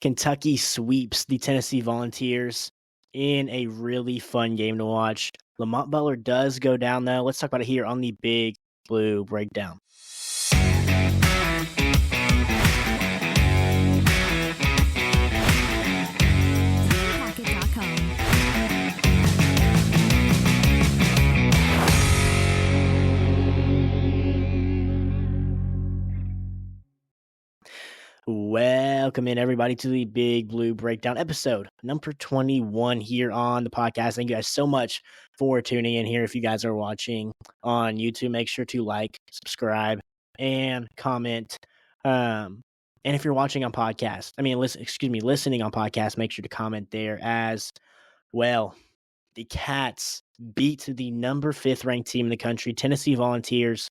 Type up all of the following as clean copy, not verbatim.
Kentucky sweeps the Tennessee Volunteers in a really fun game to watch. Lamont Butler does go down, though. Let's talk about it here on the Big Blue Breakdown. Welcome in, everybody, to the Big Blue Breakdown episode number 21 here on the podcast. Thank you guys so much for tuning in here. If you guys are watching on YouTube, make sure to like, subscribe, and comment. And if you're watching on podcast, listening on podcast, make sure to comment there as well. The Cats beat the number 5th ranked team in the country, Tennessee Volunteers,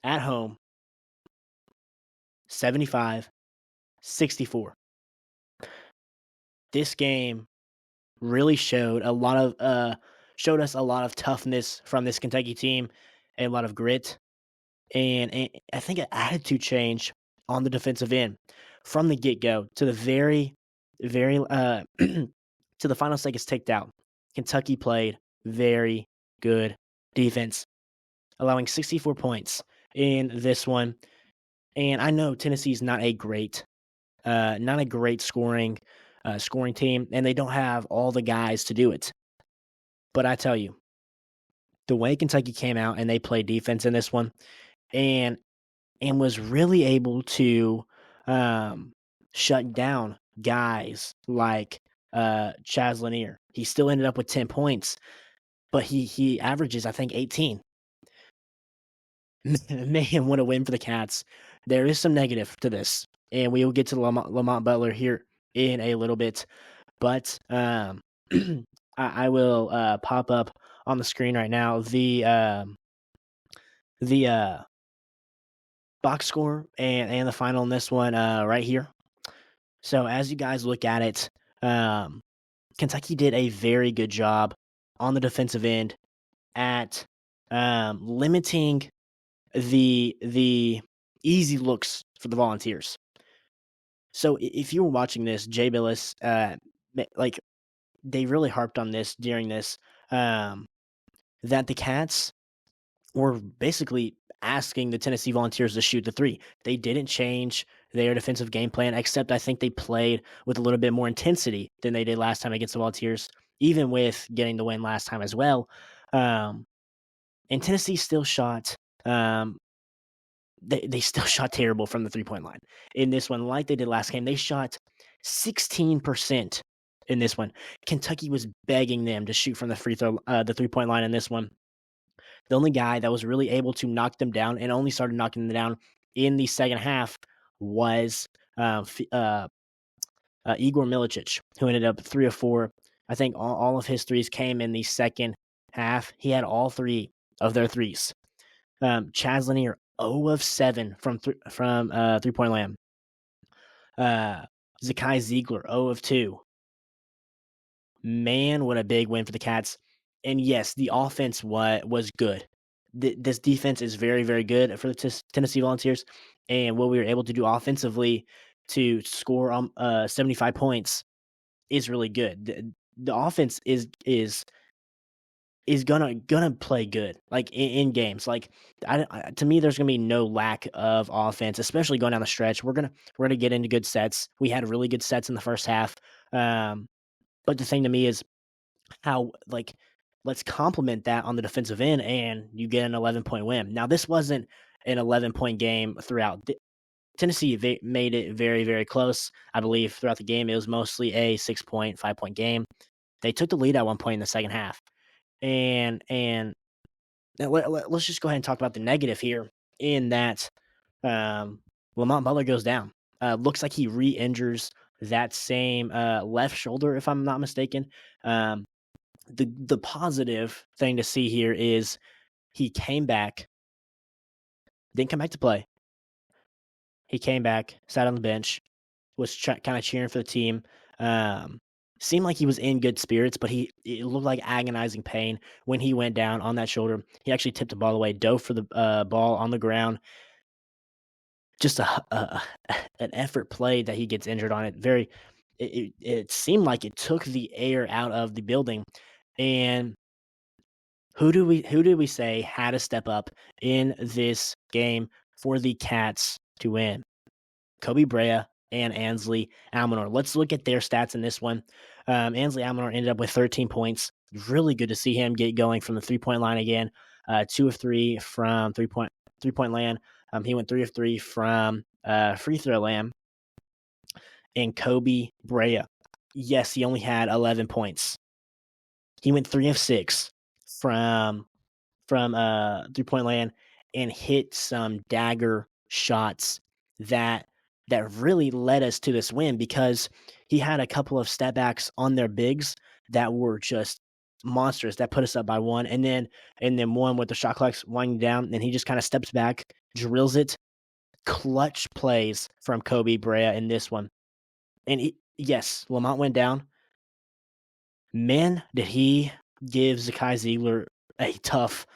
at home, 75-64. This game really showed us a lot of toughness from this Kentucky team, a lot of grit, and I think an attitude change on the defensive end from the get-go to the very to the final seconds ticked out. Kentucky played very good defense, allowing 64 points in this one. And I know Tennessee's not a great scoring team, and they don't have all the guys to do it. But I tell you, the way Kentucky came out and they played defense in this one, and was really able to shut down guys like Chaz Lanier. He still ended up with 10 points, but he averages, I think, 18. Man, what a win for the Cats. There is some negative to this, and we will get to Lamont Butler here in a little bit. But I will pop up on the screen right now the box score and the final in this one right here. So as you guys look at it, Kentucky did a very good job on the defensive end at limiting the easy looks for the Volunteers. So if you were watching this, Jay Billis, they really harped on this during this, that the Cats were basically asking the Tennessee Volunteers to shoot the three. They didn't change their defensive game plan, except I think they played with a little bit more intensity than they did last time against the Volunteers, even with getting the win last time as well. And Tennessee still shot they still shot terrible from the three-point line. In this one, like they did last game, they shot 16% in this one. Kentucky was begging them to shoot from the three-point line in this one. The only guy that was really able to knock them down and only started knocking them down in the second half was Igor Milicic, who ended up 3 of 4. I think all of his threes came in the second half. He had all 3 of their threes. Chaz Lanier, 0 of 7 from three-point land. Zakai Ziegler, 0 of 2. Man, what a big win for the Cats. And yes, the offense was good. This defense is very, very good for the Tennessee Volunteers. And what we were able to do offensively to score 75 points is really good. The offense is gonna play good, like in games. Like to me, there's gonna be no lack of offense, especially going down the stretch. We're gonna get into good sets. We had really good sets in the first half. But the thing to me is how, like, let's complement that on the defensive end, and you get an 11-point win. Now, this wasn't an 11-point game throughout. Tennessee made it very, very close. I believe throughout the game, it was mostly a 6-point, 5-point game. They took the lead at one point in the second half. And let's just go ahead and talk about the negative here in that Lamont Butler goes down. Looks like he re-injures that same left shoulder, if I'm not mistaken. The positive thing to see here is he came back, didn't come back to play. He came back, sat on the bench, was kind of cheering for the team. Seemed like he was in good spirits, but it looked like agonizing pain when he went down on that shoulder. He actually tipped the ball away, dove for the ball on the ground. just an effort play that he gets injured on it. It seemed like it took the air out of the building. And who do we say had to step up in this game for the Cats to win? Kobe Brea and Ansley Almanor. Let's look at their stats in this one. Ansley Almanor ended up with 13 points. Really good to see him get going from the 3-point line again. 2 of 3 from three-point land. He went 3 of 3 from free throw land. And Kobe Brea, yes, he only had 11 points. He went 3 of 6 from 3-point land and hit some dagger shots that really led us to this win, because he had a couple of step backs on their bigs that were just monsters that put us up by one, and then one with the shot clocks winding down, and he just kind of steps back, drills it. Clutch plays from Kobe Brea in this one. And yes, Lamont went down. Man, did he give Zakai Ziegler a tough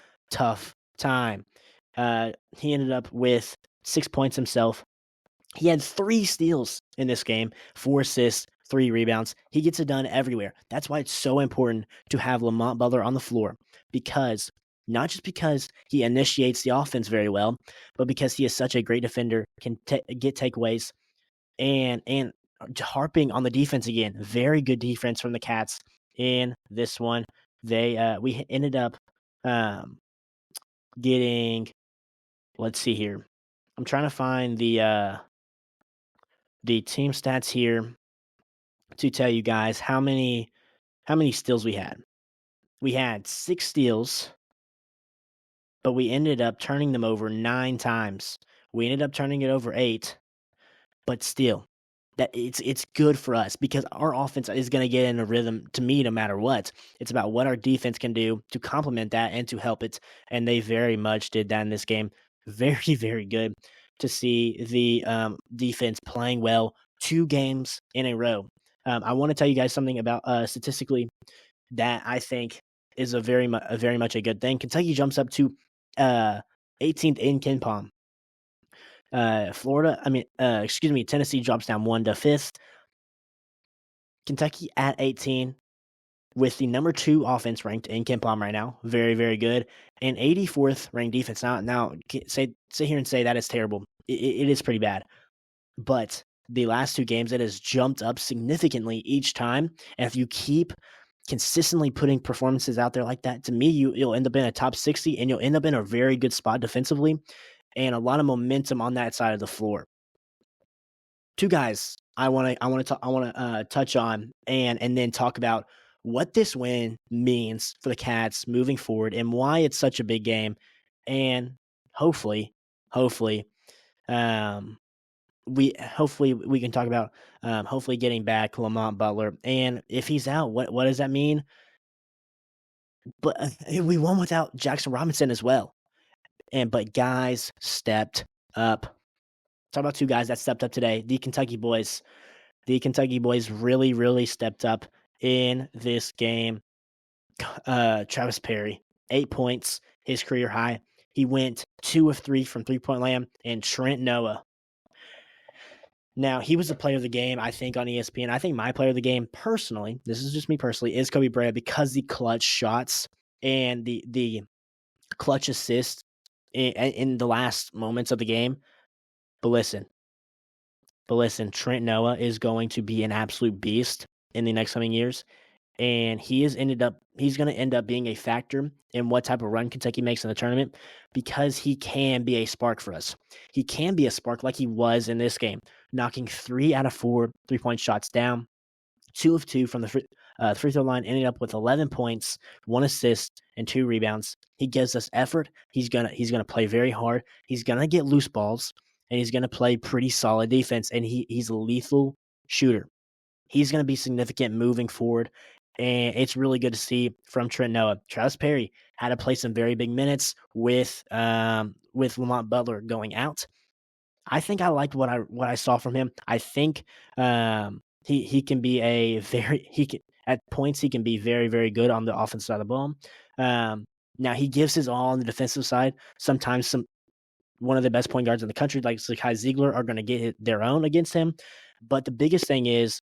time. He ended up with 6 points himself. He had 3 steals in this game, 4 assists, 3 rebounds. He gets it done everywhere. That's why it's so important to have Lamont Butler on the floor, because not just because he initiates the offense very well, but because he is such a great defender, can get takeaways, and harping on the defense again. Very good defense from the Cats in this one. We ended up getting, let's see here. I'm trying to find the team stats here to tell you guys how many steals we had. We had 6 steals, but we ended up turning them over 9 times. We ended up turning it over 8, but still, that it's good for us, because our offense is going to get in a rhythm to me no matter what. It's about what our defense can do to complement that and to help it, and they very much did that in this game. Very, very good to see the defense playing well 2 games in a row. I want to tell you guys something about statistically that I think is a very much a good thing. Kentucky jumps up to 18th in KenPom. Tennessee drops down 1 to 5th. Kentucky at 18 with the number 2 offense ranked in KenPom right now. Very, very good. And 84th ranked defense. Now sit here and say that is terrible. It is pretty bad. But the last 2 games, it has jumped up significantly each time. And if you keep consistently putting performances out there like that, to me, you'll end up in a top 60, and you'll end up in a very good spot defensively, and a lot of momentum on that side of the floor. 2 guys I want to touch on and then talk about what this win means for the Cats moving forward and why it's such a big game, and hopefully we can talk about hopefully getting back Lamont Butler, and if he's out, what does that mean? But we won without Jackson Robinson as well, but guys stepped up. Talk about 2 guys that stepped up today. The Kentucky boys really, really stepped up in this game. Travis Perry, 8 points, his career high. He went 2 of 3 from 3-point land, and Trent Noah. Now, he was the player of the game, I think, on ESPN. I think my player of the game, personally, this is just me personally, is Kobe Brea, because the clutch shots and the clutch assist in the last moments of the game. But listen, Trent Noah is going to be an absolute beast in the next coming years, and he's going to end up being a factor in what type of run Kentucky makes in the tournament, because he can be a spark for us. He can be a spark like he was in this game, knocking 3 out of 4 3-point shots down, 2 of 2 from the free throw line, ending up with 11 points, 1 assist, and 2 rebounds. He gives us effort. He's gonna play very hard. He's gonna get loose balls, and he's gonna play pretty solid defense. And he's a lethal shooter. He's gonna be significant moving forward, and it's really good to see from Trent Noah. Travis Perry had to play some very big minutes with Lamont Butler going out. I think I liked what I saw from him. I think he can be at points he can be very, very good on the offensive side of the ball. Now he gives his all on the defensive side. Sometimes one of the best point guards in the country, like Zakai Ziegler, are going to get their own against him. But the biggest thing is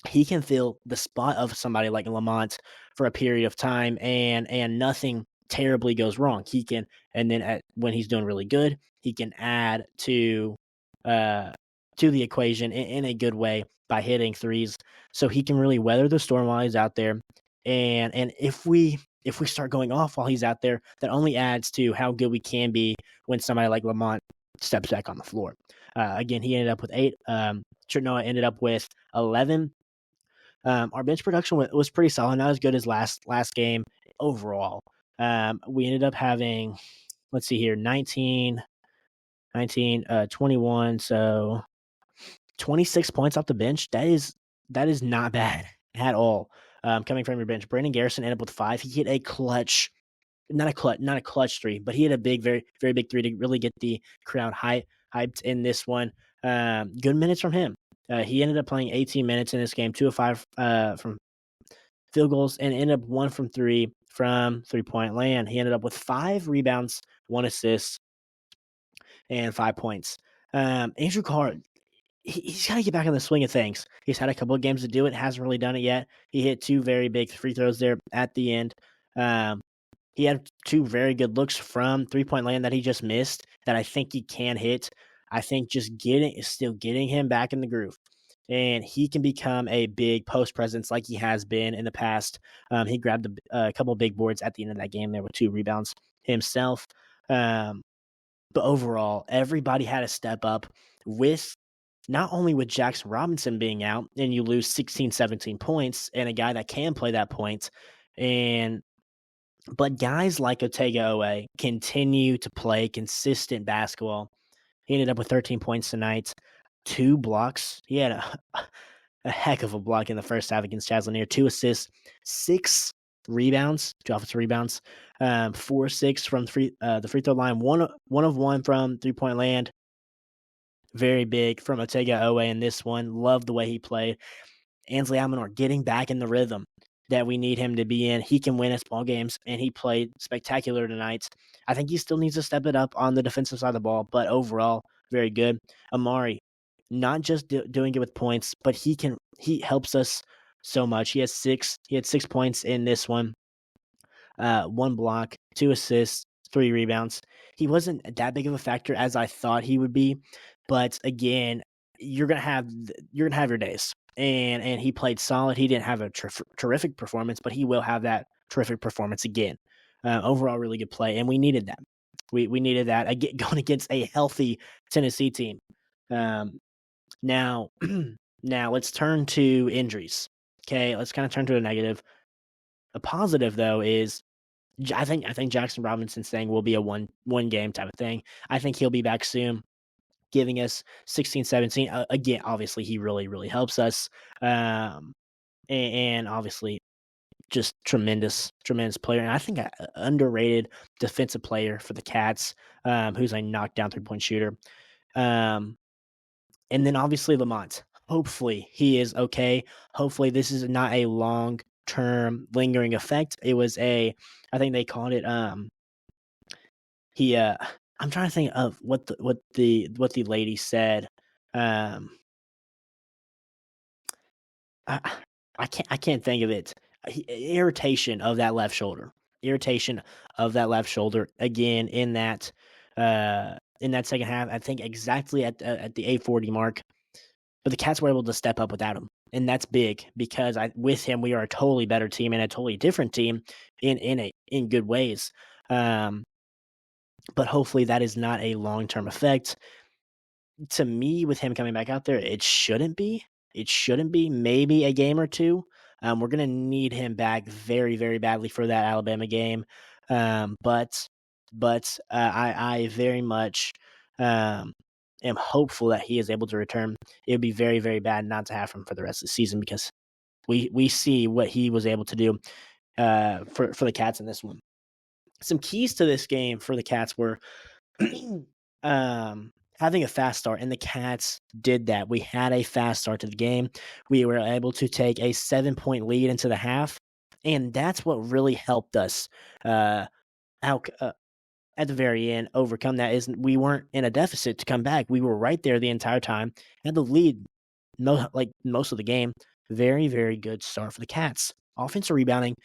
he can fill the spot of somebody like Lamont for a period of time, and nothing terribly goes wrong. He can, and then when he's doing really good, he can add to the equation in a good way by hitting threes. So he can really weather the storm while he's out there. And if we start going off while he's out there, that only adds to how good we can be when somebody like Lamont steps back on the floor. Again, he ended up with 8. Chernoa ended up with 11. Our bench production was pretty solid, not as good as last game overall. We ended up having, let's see here, 19, 21, so 26 points off the bench. That is not bad at all. Coming from your bench, Brandon Garrison ended up with 5. He hit a clutch, not a clutch three, but he had a big, very, very big three to really get the crowd hyped in this one. Good minutes from him. He ended up playing 18 minutes in this game, 2 of 5 from field goals, and ended up 1 from 3 from 3-point land. He ended up with 5 rebounds, 1 assist, and 5 points. Andrew Carr, he's got to get back in the swing of things. He's had a couple of games to do it, hasn't really done it yet. He hit 2 very big free throws there at the end. He had 2 very good looks from 3-point land that he just missed that I think he can hit. I think just getting him back in the groove. And he can become a big post presence like he has been in the past. He grabbed a couple of big boards at the end of that game there with 2 rebounds himself. But overall, everybody had to step up with not only with Jaxson Robinson being out and you lose 16, 17 points and a guy that can play that point, but guys like Otega Owe continue to play consistent basketball. He ended up with 13 points tonight, 2 blocks. He had a heck of a block in the first half against Chaz Lanier, 2 assists, 6 rebounds, 2 offensive rebounds, 4-6 from the free throw line, 1 of 1 from 3-point land. Very big from Otega Owe in this one. Love the way he played. Ansley Almanor getting back in the rhythm that we need him to be in. He can win us ball games, and he played spectacular tonight. I think he still needs to step it up on the defensive side of the ball, but overall, very good. Amari, not just doing it with points, but he helps us so much. He had 6 points in this one, 1 block, 2 assists, 3 rebounds. He wasn't that big of a factor as I thought he would be, but again, you're gonna have your days. And he played solid. He didn't have a terrific performance, but he will have that terrific performance again. Overall, really good play, and we needed that. We needed that going against a healthy Tennessee team. Now let's turn to injuries. Okay, let's kind of turn to a negative. A positive though is I think Jaxson Robinson staying will be a one game type of thing. I think he'll be back soon, giving us 16, 17. Again, obviously, he really, really helps us. And obviously, just tremendous player. And I think an underrated defensive player for the Cats, who's a knockdown 3-point shooter. And then obviously Lamont. Hopefully he is okay. Hopefully this is not a long-term lingering effect. It was I think they called it, I'm trying to think of what the lady said. I can't think of it. Irritation of that left shoulder. Again in that second half. I think exactly at the 8:40 mark. But the Cats were able to step up without him, and that's big because with him we are a totally better team and a totally different team in good ways. But hopefully that is not a long-term effect. To me, with him coming back out there, it shouldn't be. Maybe a game or 2. We're going to need him back very, very badly for that Alabama game. But I very much am hopeful that he is able to return. It would be very, very bad not to have him for the rest of the season because we see what he was able to do for the Cats in this one. Some keys to this game for the Cats were having a fast start, and the Cats did that. We had a fast start to the game. We were able to take a 7-point lead into the half, and that's what really helped us at the very end overcome that is we weren't in a deficit to come back. We were right there the entire time, had the lead most of the game. Very, very good start for the Cats. Offensive rebounding,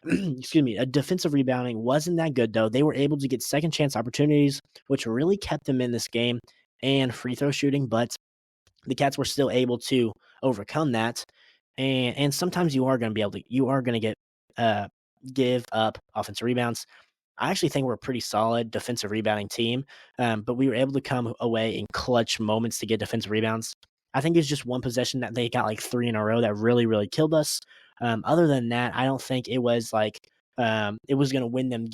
excuse me, defensive rebounding wasn't that good though. They were able to get second chance opportunities, which really kept them in this game, and free throw shooting, but the Cats were still able to overcome that. And sometimes you are going to get give up offensive rebounds. I actually think we're a pretty solid defensive rebounding team, but we were able to come away in clutch moments to get defensive rebounds. I think it's just one possession that they got like 3 in a row that really, really killed us. Other than that, I don't think it was like it was going to win them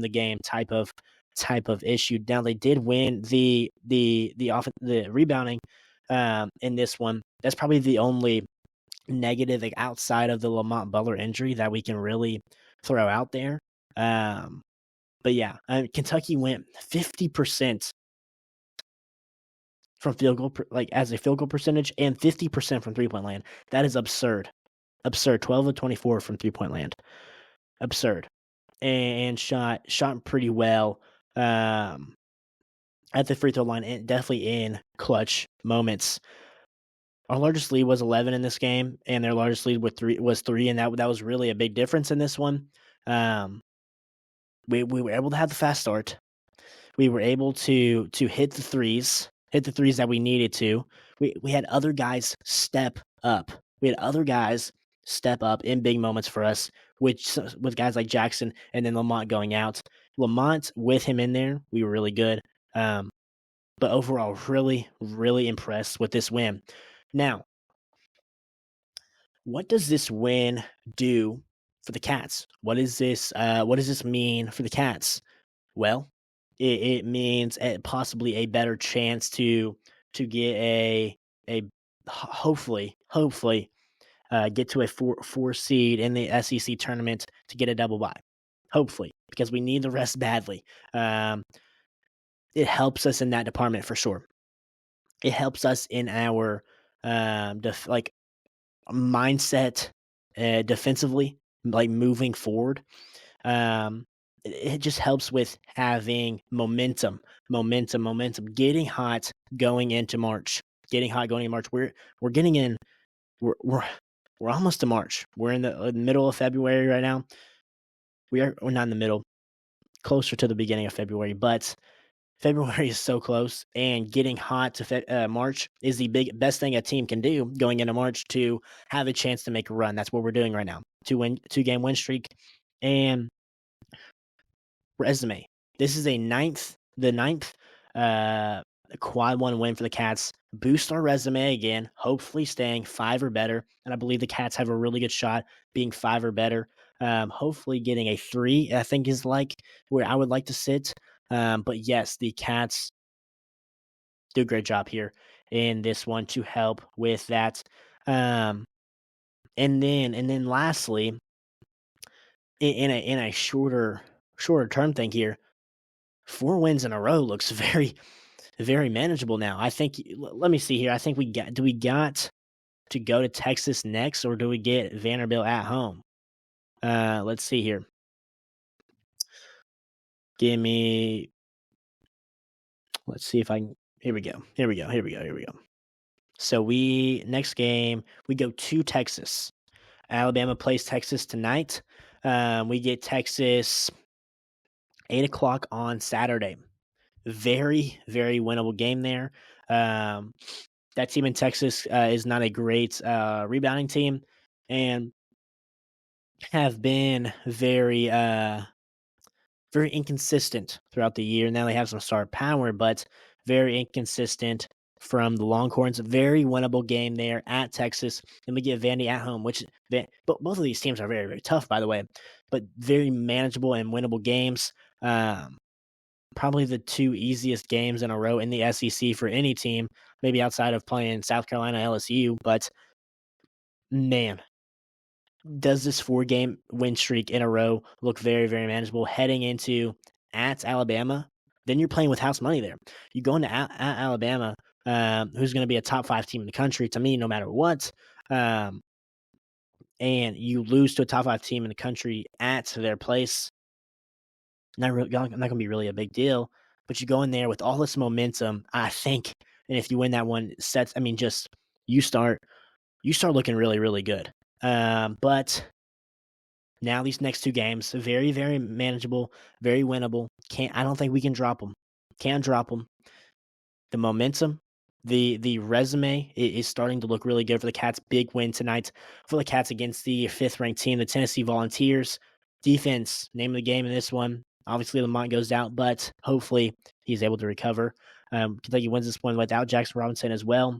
the game type of issue. Now they did win the rebounding in this one. That's probably the only negative outside of the Lamont Butler injury that we can really throw out there. But yeah, Kentucky went 50% from field goal, as a field goal percentage, and 50% from 3-point land. That is absurd. Absurd. 12 of 24 from 3-point land. Absurd. And shot pretty well at the free throw line, and definitely in clutch moments. Our largest lead was 11 in this game, and their largest lead was 3, and that was really a big difference in this one. We were able to have the fast start. We were able to hit the threes that we needed to. We had other guys step up. We had other guys step up in big moments for us, which with guys like Jaxson and then Lamont going out. Lamont, with him in there, we were really good. But overall, really, really impressed with this win. Now, what does this win do for the Cats? What does this mean for the Cats? Well, it means possibly a better chance to get a hopefully get to a four seed in the SEC tournament to get a double bye. Hopefully, because we need the rest badly. It helps us in that department for sure. It helps us in our mindset defensively, like moving forward. It just helps with having momentum, getting hot going into March. We're getting in. We're almost to March. We're in the middle of February right now. We're not in the middle, closer to the beginning of February, but February is so close, and getting hot to March is the best thing a team can do going into March to have a chance to make a run. That's what we're doing right now. 2-game win streak, and resume. This is the ninth quad 1 win for the Cats. Boost our resume again, hopefully staying 5 or better. And I believe the Cats have a really good shot being 5 or better. Hopefully getting a 3, I think, is like where I would like to sit. But yes, the Cats do a great job here in this one to help with that. And then lastly, in a shorter term thing here, 4 wins in a row looks very, very manageable now. I think. Let me see here. I think we got to go to Texas next, or do we get Vanderbilt at home? Let's see here. Let's see if I can. Here we go. So next game, we go to Texas. Alabama plays Texas tonight. We get Texas 8:00 on Saturday. Very, very winnable game there. That team in Texas is not a great rebounding team, and have been very inconsistent throughout the year. Now they have some star power, but very inconsistent from the Longhorns. Very winnable game there at Texas. And we get Vandy at home, but both of these teams are very, very tough, by the way, but very manageable and winnable games. Probably the 2 easiest games in a row in the SEC for any team, maybe outside of playing South Carolina, LSU. But man, does this 4-game win streak in a row look very, very manageable heading into at Alabama? Then you're playing with house money there. You go into at Alabama, who's going to be a top 5 team in the country to me, no matter what. And you lose to a top 5 team in the country at their place. not gonna be really a big deal. But you go in there with all this momentum, I think, and if you win that one, sets. I mean, just you start you start looking really, really good. But now these next 2 games, very, very manageable, very winnable. I don't think we can drop them. Can't drop them. The momentum, the resume is starting to look really good for the Cats. Big win tonight for the Cats against the 5th-ranked team, the Tennessee Volunteers. Defense, name of the game in this one. Obviously, Lamont goes out, but hopefully he's able to recover. Kentucky wins this one without Jackson Robinson as well.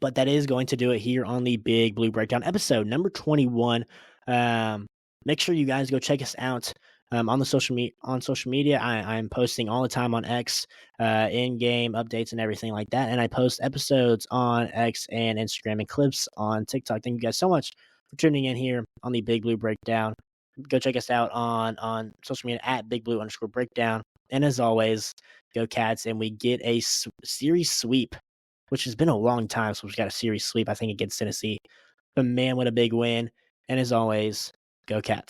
But that is going to do it here on the Big Blue Breakdown, episode number 21. Make sure you guys go check us out on social media. I'm posting all the time on X, in-game updates and everything like that. And I post episodes on X and Instagram and clips on TikTok. Thank you guys so much for tuning in here on the Big Blue Breakdown. Go check us out on social media at Big Blue_breakdown. And as always, go Cats, and we get a series sweep, which has been a long time since we've got a series sweep, I think, against Tennessee. But man, what a big win. And as always, go Cats.